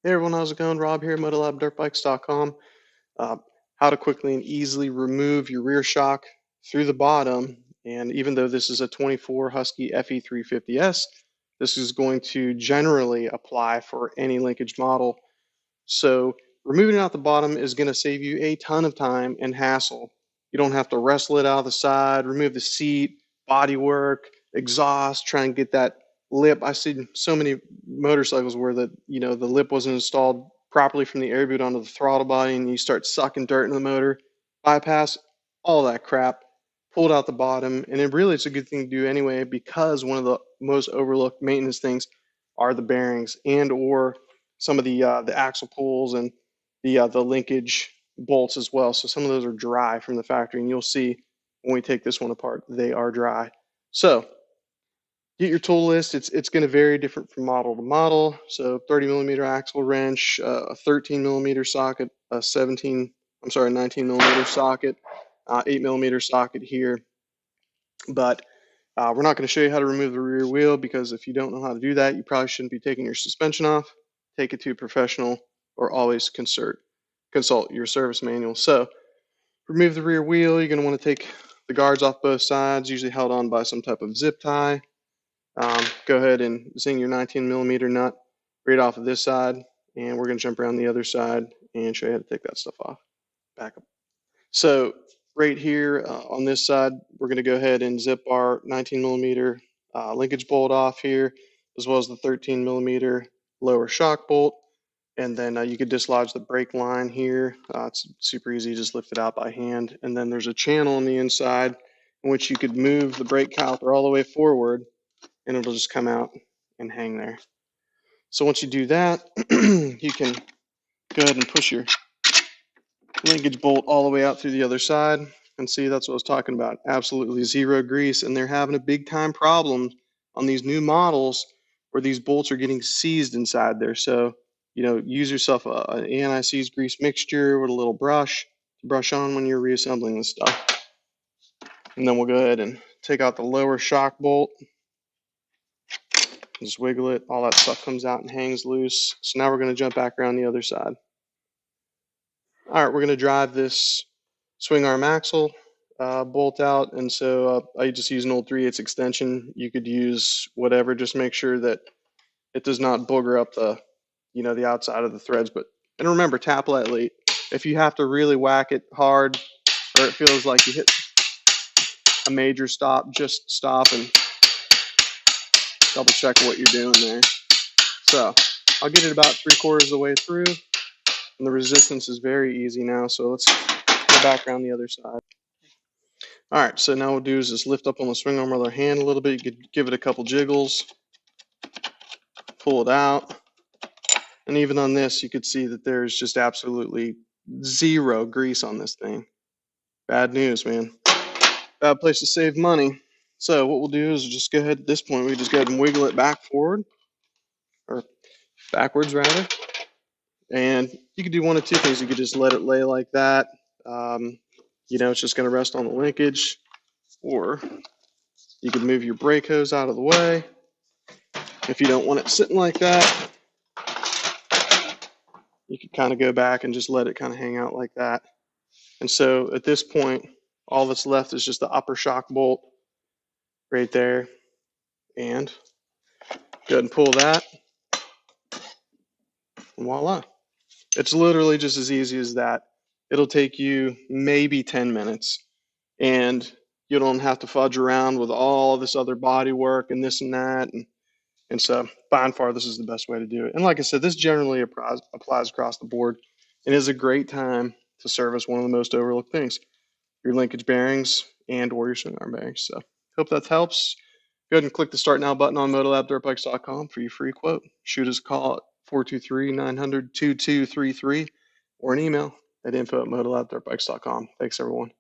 Hey everyone, how's it going? Rob here, MotoLabDirtBikes.com. How to quickly and easily remove your rear shock through the bottom. And even though this is a 24 Husky FE350S, this is going to generally apply for any linkage model. So removing it out the bottom is going to save you a ton of time and hassle. You don't have to wrestle it out of the side, remove the seat, body work, exhaust, try and get that lip. I've seen so many motorcycles where the lip wasn't installed properly from the air boot onto the throttle body and you start sucking dirt in the motor. Bypass all that crap, pull it out the bottom, and it's a good thing to do anyway because one of the most overlooked maintenance things are the bearings and or some of the axle pulls and the linkage bolts as well. So some of those are dry from the factory, and you'll see when we take this one apart, they are dry. So get your tool list. It's going to vary different from model to model. So 30 millimeter axle wrench, a 13 millimeter socket, a 19 millimeter socket, 8 millimeter socket here. But we're not going to show you how to remove the rear wheel because if you don't know how to do that, you probably shouldn't be taking your suspension off. Take it to a professional or always consult your service manual. So remove the rear wheel. You're going to want to take the guards off both sides, usually held on by some type of zip tie. Go ahead and zing your 19 millimeter nut right off of this side, and we're going to jump around the other side and show you how to take that stuff off. Back up. So right here on this side, we're going to go ahead and zip our 19 millimeter linkage bolt off here, as well as the 13 millimeter lower shock bolt. And then you could dislodge the brake line here. It's super easy, just lift it out by hand. And then there's a channel on the inside in which you could move the brake caliper all the way forward and it'll just come out and hang there. So once you do that, you can go ahead and push your linkage bolt all the way out through the other side. And see, that's what I was talking about. Absolutely zero grease. And they're having a big time problem on these new models where these bolts are getting seized inside there. So, use yourself an anti-seize grease mixture with a little brush to brush on when you're reassembling this stuff. And then we'll go ahead and take out the lower shock bolt. Just wiggle it. All that stuff comes out and hangs loose. So now we're going to jump back around the other side. All right, we're going to drive this swing arm axle bolt out, and so I just use an old 3/8 extension. You could use whatever, just make sure that it does not booger up the outside of the threads. And remember, tap lightly. If you have to really whack it hard, or it feels like you hit a major stop, just stop and double check what you're doing there. So I'll get it about 3/4 of the way through, and the resistance is very easy now. So let's go back around the other side. All right, so now what we'll do is just lift up on the swing arm with our hand a little bit. You could give it a couple jiggles, pull it out. And even on this, you could see that there's just absolutely zero grease on this thing. Bad news, man. Bad place to save money. So what we'll do is just go ahead at this point, we just go ahead and wiggle it back forward, or backwards rather. And you could do one of two things. You could just let it lay like that. It's just going to rest on the linkage. Or you could move your brake hose out of the way. If you don't want it sitting like that, you could kind of go back and just let it kind of hang out like that. And so at this point, all that's left is just the upper shock bolt right there. And go ahead and pull that. And voila. It's literally just as easy as that. It'll take you maybe 10 minutes. And you don't have to fudge around with all this other body work and this and that. And so by and far, this is the best way to do it. And like I said, this generally applies across the board and is a great time to service one of the most overlooked things, your linkage bearings and or your swing arm bearings. So hope that helps. Go ahead and click the Start Now button on MotoLabDirtBikes.com for your free quote. Shoot us a call at 423-900-2233 or an email at info@MotoLabDirtBikes.com. Thanks, everyone.